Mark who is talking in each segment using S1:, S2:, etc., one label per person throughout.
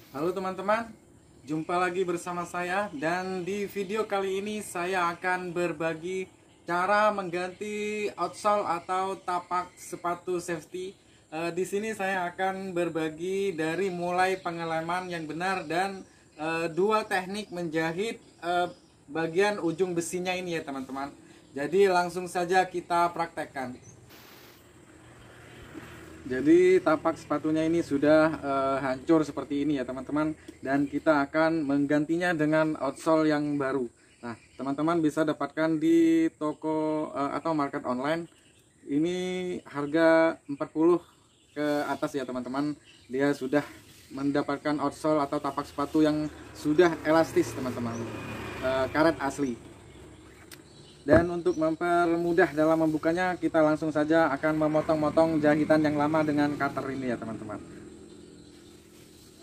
S1: Halo teman-teman, jumpa lagi bersama saya dan di video kali ini saya akan berbagi cara mengganti outsole atau tapak sepatu safety. Di sini saya akan berbagi dari mulai pengeleman yang benar dan dua teknik menjahit bagian ujung besinya ini ya teman-teman. Jadi langsung saja kita praktekkan. Jadi tapak sepatunya ini sudah hancur seperti ini ya teman-teman, dan kita akan menggantinya dengan outsole yang baru. Nah teman-teman bisa dapatkan di toko atau market online. Ini harga 40 ke atas ya teman-teman. Dia sudah mendapatkan outsole atau tapak sepatu yang sudah elastis teman-teman, karet asli. Dan untuk mempermudah dalam membukanya, kita langsung saja akan memotong-motong jahitan yang lama dengan cutter ini ya teman-teman.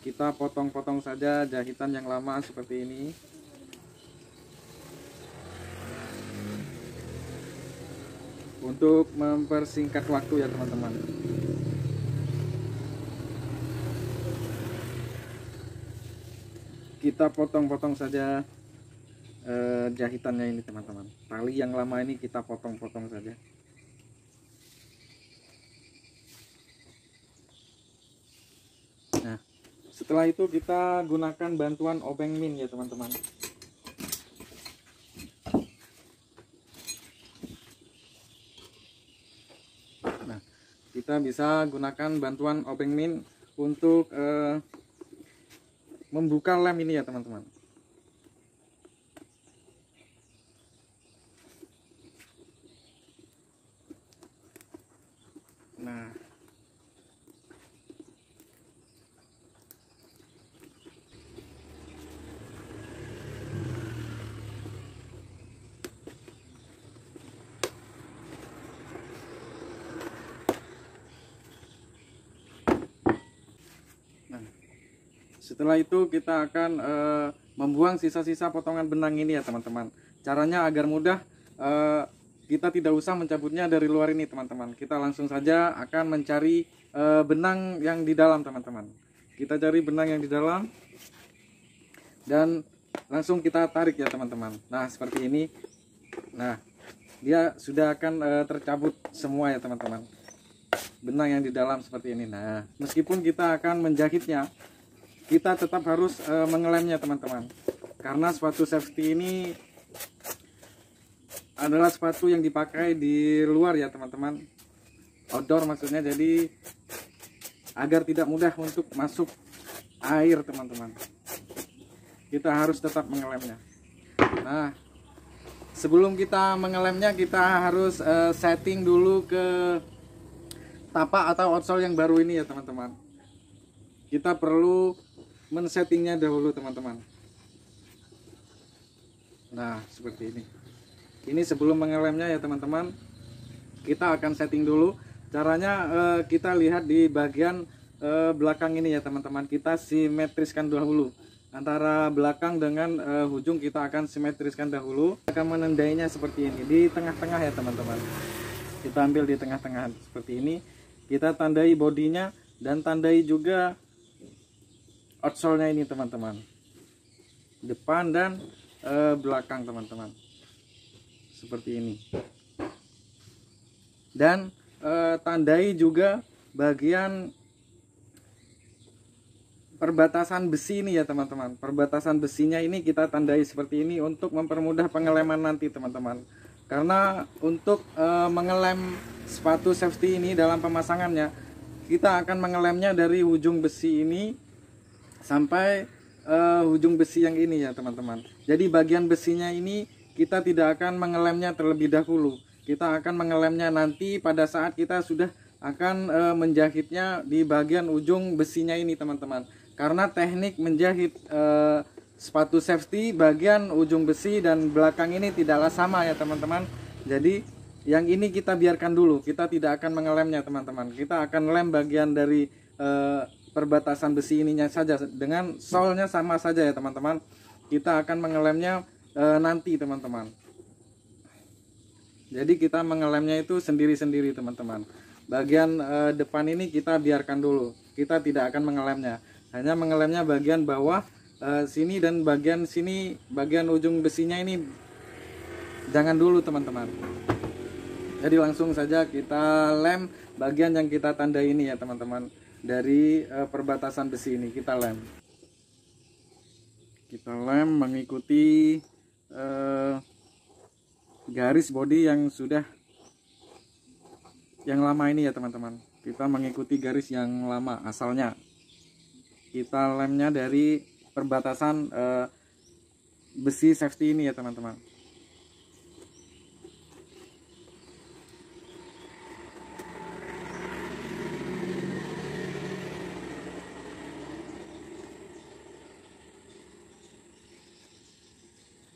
S1: Kita potong-potong saja jahitan yang lama seperti ini. Untuk mempersingkat waktu ya teman-teman. Kita potong-potong saja jahitannya ini teman-teman. Tali yang lama ini kita potong-potong saja. Nah setelah itu kita gunakan bantuan obeng min ya teman-teman. Nah kita bisa gunakan bantuan obeng min untuk membuka lem ini ya teman-teman. Nah setelah itu kita akan membuang sisa-sisa potongan benang ini ya teman-teman. Caranya agar mudah, kita tidak usah mencabutnya dari luar ini teman-teman. Kita langsung saja akan mencari benang yang di dalam teman-teman. Kita cari benang yang di dalam dan langsung kita tarik ya teman-teman. Nah seperti ini. Nah dia sudah akan tercabut semua ya teman-teman, benang yang di dalam seperti ini. Nah meskipun kita akan menjahitnya, kita tetap harus mengelemnya teman-teman, karena sepatu safety ini adalah sepatu yang dipakai di luar ya teman-teman, outdoor maksudnya. Jadi agar tidak mudah untuk masuk air teman-teman, kita harus tetap mengelemnya. Nah sebelum kita mengelemnya, kita harus setting dulu ke tapak atau outsole yang baru ini ya teman-teman. Kita perlu men-settingnya dahulu teman-teman. Nah seperti ini. Ini sebelum mengelemnya ya teman-teman, kita akan setting dulu. Caranya kita lihat di bagian belakang ini ya teman-teman. Kita simetriskan dahulu antara belakang dengan ujung. Kita akan simetriskan dahulu. Akan menandainya seperti ini di tengah-tengah ya teman-teman. Kita ambil di tengah-tengah seperti ini. Kita tandai bodinya dan tandai juga outsole-nya ini teman-teman, depan dan belakang teman-teman, seperti ini. Dan tandai juga bagian perbatasan besi ini ya teman-teman. Perbatasan besinya ini kita tandai seperti ini untuk mempermudah pengeleman nanti teman-teman. Karena untuk mengelem sepatu safety ini dalam pemasangannya, kita akan mengelemnya dari ujung besi ini sampai ujung besi yang ini ya teman-teman. Jadi bagian besinya ini kita tidak akan mengelemnya terlebih dahulu. Kita akan mengelemnya nanti pada saat kita sudah akan menjahitnya di bagian ujung besinya ini teman-teman. Karena teknik menjahit sepatu safety bagian ujung besi dan belakang ini tidaklah sama ya teman-teman. Jadi yang ini kita biarkan dulu. Kita tidak akan mengelemnya teman-teman. Kita akan lem bagian dari perbatasan besi ininya saja, dengan solnya sama saja ya teman-teman. Kita akan mengelemnya nanti teman-teman. Jadi kita mengelemnya itu sendiri-sendiri teman-teman. Bagian depan ini kita biarkan dulu, kita tidak akan mengelemnya. hanya mengelemnya bagian bawah sini, dan bagian sini, bagian ujung besinya ini jangan dulu teman-teman. Jadi langsung saja kita lem bagian yang kita tandai ini ya teman-teman. Dari perbatasan besi ini kita lem. Kita lem mengikuti garis bodi yang sudah yang lama ini ya teman-teman. Kita mengikuti garis yang lama asalnya. Kita lemnya dari perbatasan besi safety ini ya teman-teman.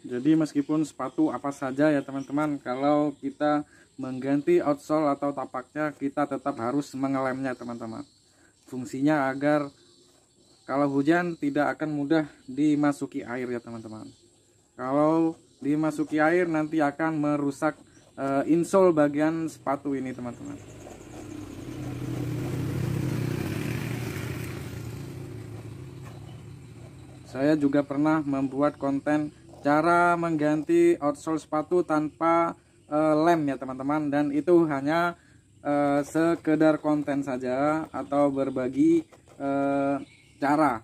S1: Jadi meskipun sepatu apa saja ya teman-teman, kalau kita mengganti outsole atau tapaknya, kita tetap harus mengelemnya teman-teman. Fungsinya agar kalau hujan tidak akan mudah dimasuki air ya teman-teman. Kalau dimasuki air nanti akan merusak insole bagian sepatu ini teman-teman. Saya juga pernah membuat konten cara mengganti outsole sepatu tanpa lem ya teman-teman, dan itu hanya sekedar konten saja atau berbagi cara.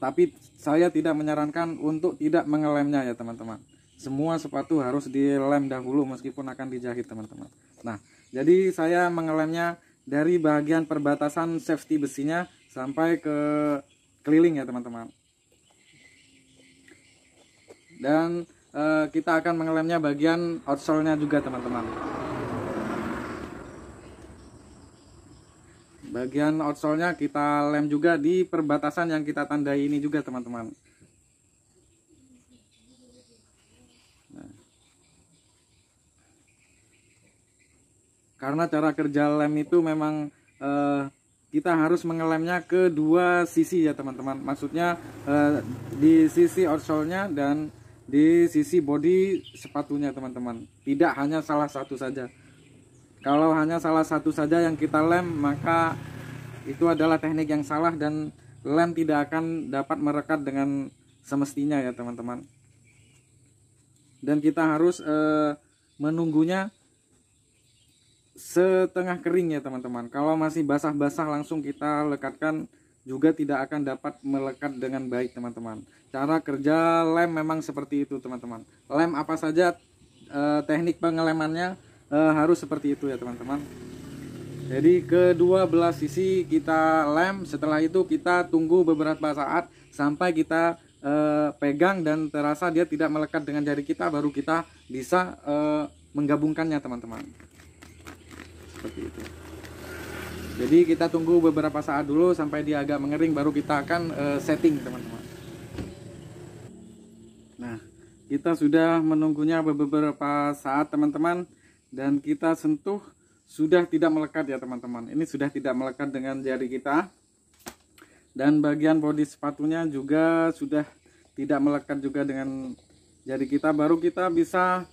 S1: Tapi saya tidak menyarankan untuk tidak mengelemnya ya teman-teman. Semua sepatu harus dilem dahulu meskipun akan dijahit teman-teman. Nah, jadi saya mengelemnya dari bagian perbatasan safety besinya sampai ke keliling ya teman-teman. Dan kita akan mengelemnya bagian outsole-nya juga teman-teman. Bagian outsole-nya kita lem juga di perbatasan yang kita tandai ini juga teman-teman. Nah, karena cara kerja lem itu memang kita harus mengelemnya ke dua sisi ya teman-teman. Maksudnya di sisi outsole-nya dan di sisi bodi sepatunya teman-teman. Tidak hanya salah satu saja. Kalau hanya salah satu saja yang kita lem, maka itu adalah teknik yang salah dan lem tidak akan dapat merekat dengan semestinya ya teman-teman. Dan kita harus menunggunya setengah kering ya teman-teman. Kalau masih basah-basah langsung kita lekatkan juga tidak akan dapat melekat dengan baik teman-teman. Cara kerja lem memang seperti itu teman-teman. Lem apa saja, teknik pengelemannya harus seperti itu ya teman-teman. Jadi kedua belah sisi kita lem, setelah itu kita tunggu beberapa saat sampai kita pegang dan terasa dia tidak melekat dengan jari kita, baru kita bisa menggabungkannya teman-teman. Seperti itu. Jadi kita tunggu beberapa saat dulu sampai dia agak mengering, baru kita akan setting teman-teman. Nah, kita sudah menunggunya beberapa saat teman-teman, dan kita sentuh sudah tidak melekat ya teman-teman. Ini sudah tidak melekat dengan jari kita, dan bagian bodi sepatunya juga sudah tidak melekat juga dengan jari kita, baru kita bisa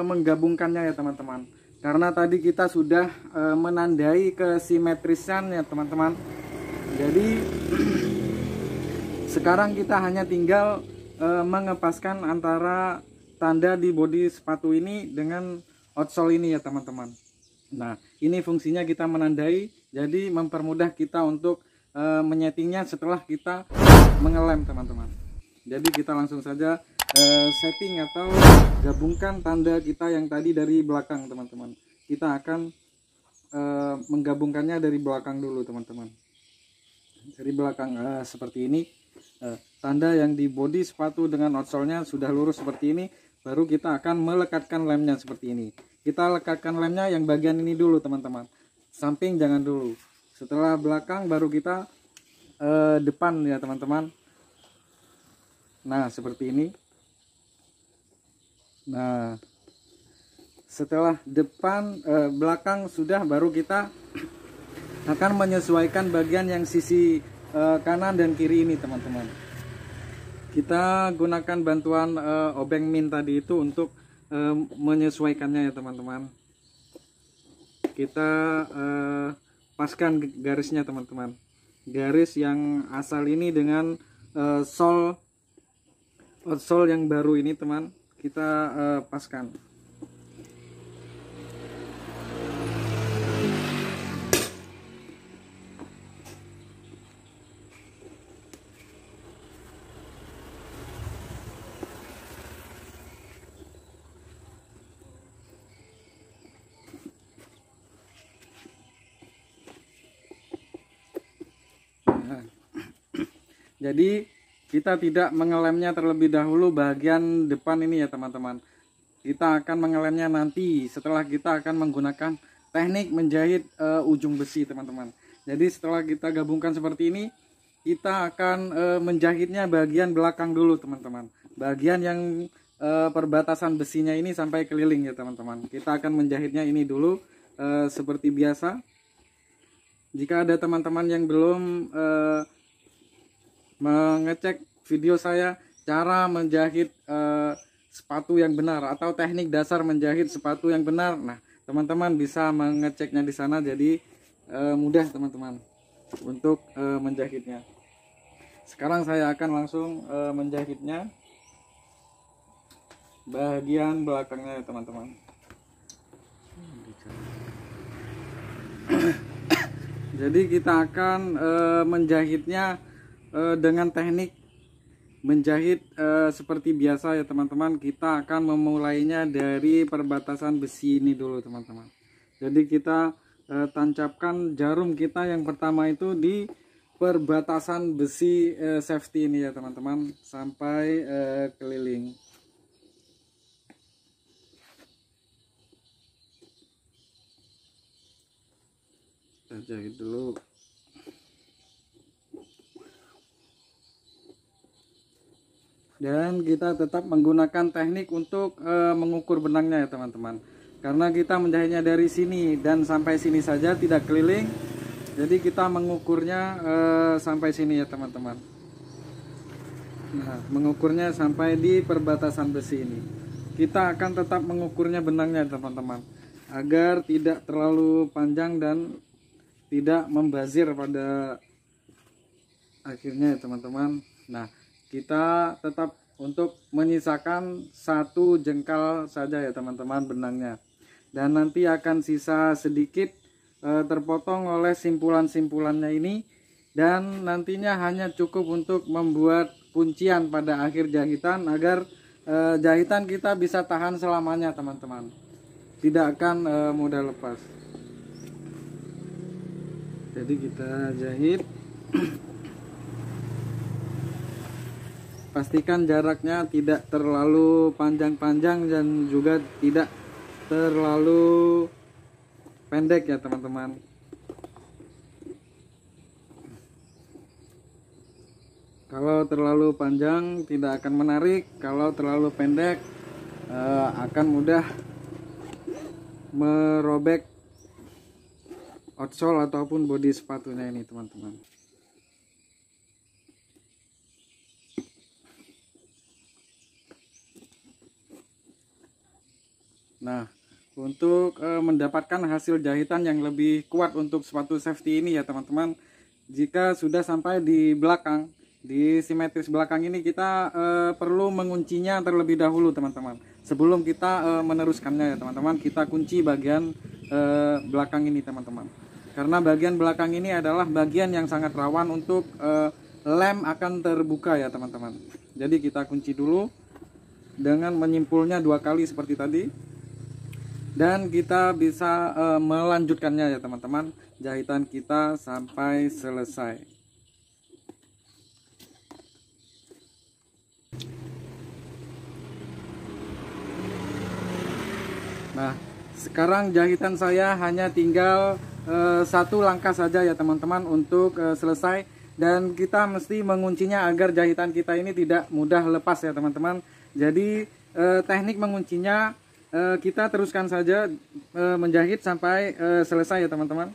S1: menggabungkannya ya teman-teman. Karena tadi kita sudah menandai kesimetrisan ya teman-teman. Jadi sekarang kita hanya tinggal mengepaskan antara tanda di bodi sepatu ini dengan outsole ini ya teman-teman. Nah, ini fungsinya kita menandai, jadi mempermudah kita untuk menyetingnya setelah kita mengelem teman-teman. Jadi kita langsung saja setting atau gabungkan tanda kita yang tadi dari belakang teman-teman. Kita akan menggabungkannya dari belakang dulu teman-teman. Dari belakang seperti ini. Tanda yang di bodi sepatu dengan outsole-nya sudah lurus seperti ini, baru kita akan melekatkan lemnya seperti ini. Kita lekatkan lemnya yang bagian ini dulu teman-teman. Samping jangan dulu. Setelah belakang baru kita depan ya teman-teman. Nah, seperti ini. Nah, setelah depan belakang sudah, baru kita akan menyesuaikan bagian yang sisi kanan dan kiri ini teman-teman. Kita gunakan bantuan obeng min tadi itu untuk menyesuaikannya ya teman-teman. Kita paskan garisnya teman-teman. garis yang asal ini dengan outsole yang baru ini teman, kita paskan. Jadi kita tidak mengelemnya terlebih dahulu bagian depan ini ya teman-teman. Kita akan mengelemnya nanti setelah kita akan menggunakan teknik menjahit ujung besi teman-teman. Jadi setelah kita gabungkan seperti ini, kita akan menjahitnya bagian belakang dulu teman-teman. Bagian yang perbatasan besinya ini sampai keliling ya teman-teman. Kita akan menjahitnya ini dulu seperti biasa. Jika ada teman-teman yang belum mengecek video saya cara menjahit sepatu yang benar atau teknik dasar menjahit sepatu yang benar, nah teman-teman bisa mengeceknya di sana. Jadi mudah teman-teman untuk menjahitnya. Sekarang saya akan langsung menjahitnya bagian belakangnya teman-teman. Jadi kita akan menjahitnya dengan teknik menjahit seperti biasa ya teman-teman. Kita akan memulainya dari perbatasan besi ini dulu teman-teman. Jadi kita tancapkan jarum kita yang pertama itu di perbatasan besi safety ini ya teman-teman sampai keliling. Kita jahit dulu. Dan kita tetap menggunakan teknik untuk mengukur benangnya ya teman-teman. Karena kita menjahitnya dari sini dan sampai sini saja tidak keliling. Jadi kita mengukurnya sampai sini ya teman-teman. Nah, mengukurnya sampai di perbatasan besi ini. Kita akan tetap mengukurnya benangnya teman-teman, agar tidak terlalu panjang dan tidak membazir pada akhirnya ya teman-teman. Nah, kita tetap untuk menyisakan 1 jengkal saja ya teman-teman benangnya, dan nanti akan sisa sedikit terpotong oleh simpulan-simpulannya ini, dan nantinya hanya cukup untuk membuat kuncian pada akhir jahitan agar jahitan kita bisa tahan selamanya teman-teman, tidak akan mudah lepas. Jadi kita jahit. Pastikan jaraknya tidak terlalu panjang-panjang dan juga tidak terlalu pendek ya teman-teman. Kalau terlalu panjang tidak akan menarik, kalau terlalu pendek akan mudah merobek outsole ataupun bodi sepatunya ini teman-teman. Nah, untuk mendapatkan hasil jahitan yang lebih kuat untuk sepatu safety ini ya teman-teman, jika sudah sampai di belakang, di simetris belakang ini, kita perlu menguncinya terlebih dahulu teman-teman. Sebelum kita meneruskannya ya teman-teman, kita kunci bagian belakang ini teman-teman. Karena bagian belakang ini adalah bagian yang sangat rawan untuk lem akan terbuka ya teman-teman. Jadi kita kunci dulu dengan menyimpulnya 2 kali seperti tadi. Dan kita bisa melanjutkannya ya teman-teman, jahitan kita sampai selesai. Nah, sekarang jahitan saya hanya tinggal 1 langkah saja ya teman-teman untuk selesai. Dan kita mesti menguncinya agar jahitan kita ini tidak mudah lepas ya teman-teman. Jadi teknik menguncinya kita teruskan saja menjahit sampai selesai ya teman-teman.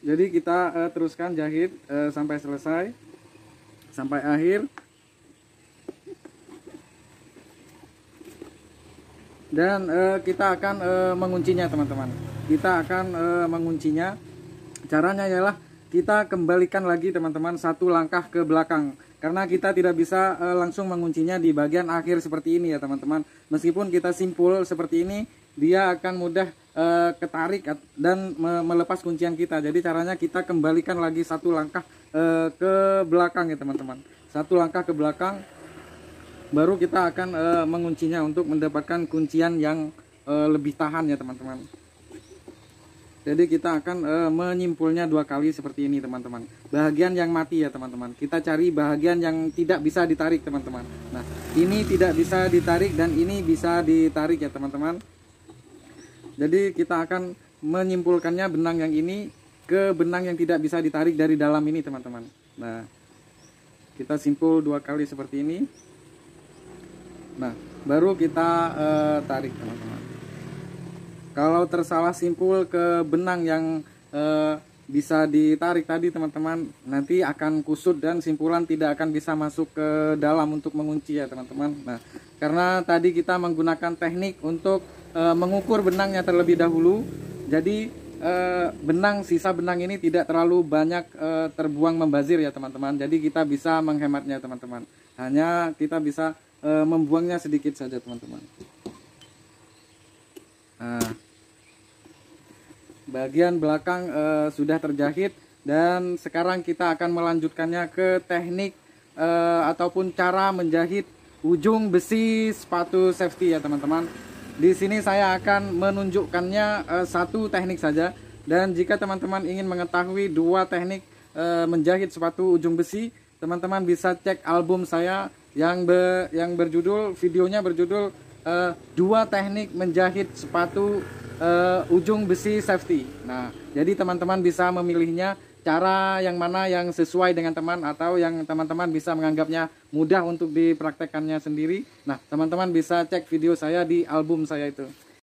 S1: Jadi kita teruskan jahit sampai selesai, sampai akhir. Dan kita akan menguncinya teman-teman. Kita akan menguncinya. Caranya ialah kita kembalikan lagi teman-teman satu langkah ke belakang, karena kita tidak bisa langsung menguncinya di bagian akhir seperti ini ya teman-teman. Meskipun kita simpul seperti ini, dia akan mudah ketarik dan melepas kuncian kita. Jadi caranya kita kembalikan lagi satu langkah ke belakang ya teman-teman, satu langkah ke belakang, baru kita akan menguncinya untuk mendapatkan kuncian yang lebih tahan ya teman-teman. Jadi kita akan menyimpulnya 2 kali seperti ini teman-teman. Bahagian yang mati ya teman-teman, kita cari bahagian yang tidak bisa ditarik teman-teman. Nah, ini tidak bisa ditarik dan ini bisa ditarik ya teman-teman. Jadi kita akan menyimpulkannya benang yang ini ke benang yang tidak bisa ditarik dari dalam ini teman-teman. Nah, kita simpul 2 kali seperti ini. Nah, baru kita tarik teman-teman. Kalau tersalah simpul ke benang yang bisa ditarik tadi teman-teman, nanti akan kusut dan simpulan tidak akan bisa masuk ke dalam untuk mengunci ya teman-teman. Nah, karena tadi kita menggunakan teknik untuk mengukur benangnya terlebih dahulu, jadi sisa benang ini tidak terlalu banyak terbuang membazir ya teman-teman. Jadi kita bisa menghematnya teman-teman. Hanya kita bisa membuangnya sedikit saja teman-teman. Nah, bagian belakang sudah terjahit, dan sekarang kita akan melanjutkannya ke teknik ataupun cara menjahit ujung besi sepatu safety ya teman-teman. Di sini saya akan menunjukkannya satu teknik saja, dan jika teman-teman ingin mengetahui 2 teknik menjahit sepatu ujung besi, teman-teman bisa cek album saya yang berjudul, videonya berjudul 2 teknik menjahit sepatu ujung besi safety. Nah, jadi teman-teman bisa memilihnya cara yang mana yang sesuai dengan teman, atau yang teman-teman bisa menganggapnya mudah untuk dipraktekkannya sendiri. Nah, teman-teman bisa cek video saya di album saya itu.